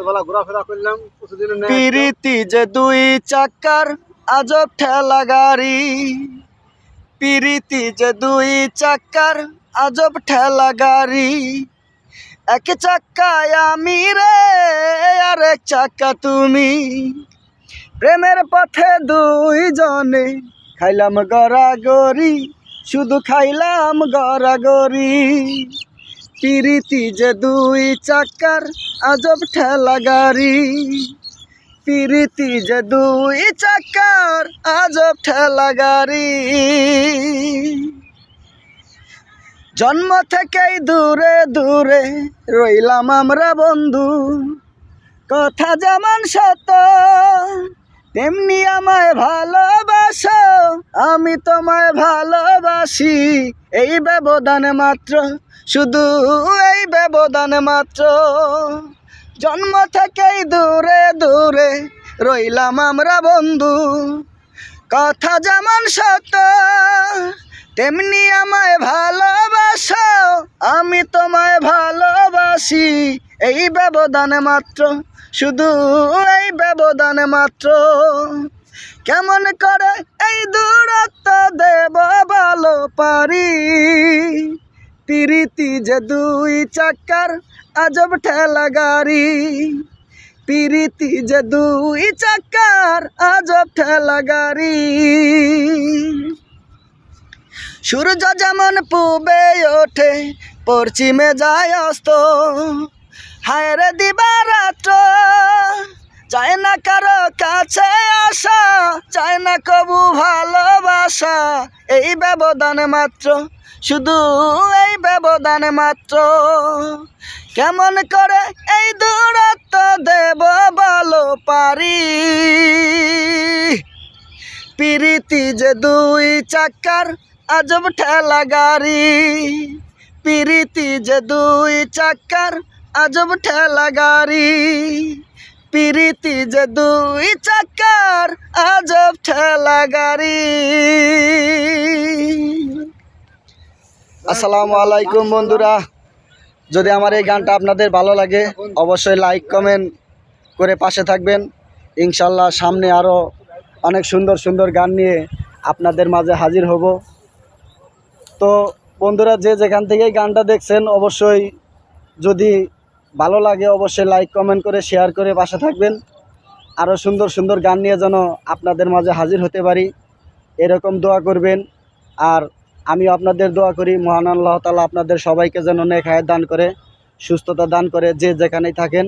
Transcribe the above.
সকালবেলা ঘোরাফেরা করলাম প্রতিদিনের ন্যায়। পিরিতি যে দুই চাকার আজব ঠেলা গাড়ি, পিরিতি যে দুই চাকার আজব ঠেলা গাড়ি। এক চাক্কায় আমি রে, আর এক চাক্কা তুমি, প্রেমের পথে দুইজনে খাইলাম গড়াগড়ি, শুধু খাইলাম গড়াগড়ি। পিরিতি যে দুই চাকার আজব ঠেলা গাড়ি, পিরিতি যে দুই চাকার আজব ঠেলা গাড়ি। জন্ম থেকেই দূরে দূরে রইলাম আমরা বন্ধু, কথা যেমন সত তেমনি আমায় ভালোবাসো, আমি তোমায় ভালোবাসি। এই ব্যবধান মাত্র, শুধু এই ব্যবধান মাত্র। জন্ম থেকেই দূরে দূরে রইলাম আমরা বন্ধু, কথা যেমন সত তেমনি আমায় ভালোবাসো, আমি তোমায় ভালোবাসি। এই ব্যবধান মাত্র, শুধু এই ব্যবধান মাত্র। কেমন করে এই দূরত্ব দেব ভালো পারি, পিরিতি যে দুই চাকার আজব ঠেলা গাড়ি, পিরিতি যে দুই চাকার আজব ঠেলা গাড়ি। সূর্য যেমন পূবে ওঠে পশ্চিমে যায় অস্ত, হায় রে দিবারাত্র চায় না কারো কাছে আসা, চায় না কবু ভালোবাসা। এই ব্যবধান মাত্র, শুধু এই ব্যবধান মাত্র। কেমন করে এই দূরত্ব দেব ভালো পারি, পিরিতি যে দুই চাকার আজব ঠেলা গাড়ি, পিরিতি যে দুই চাকার আজব ঠেলা গাড়ি, পিরিতি যে দুই চাকার আজব ঠেলা গাড়ি। আসসালামু আলাইকুম বন্ধুরা, যদি আমার এই গানটা আপনাদের ভালো লাগে অবশ্যই লাইক কমেন্ট করে পাশে থাকবেন। ইনশাল্লাহ সামনে আরও অনেক সুন্দর সুন্দর গান নিয়ে আপনাদের মাঝে হাজির হব। তো বন্ধুরা, যে যেখান থেকেই গানটা দেখছেন অবশ্যই যদি ভালো লাগে অবশ্যই লাইক কমেন্ট করে শেয়ার করে পাশে থাকবেন। আরও সুন্দর সুন্দর গান নিয়ে যেন আপনাদের মাঝে হাজির হতে পারি এরকম দোয়া করবেন। আর আমিও আপনাদের দোয়া করি মহান আল্লাহ তাআলা আপনাদের সবাইকে যেন নেক হায়াত দান করে, সুস্থতা দান করে, যে যেখানেই থাকেন।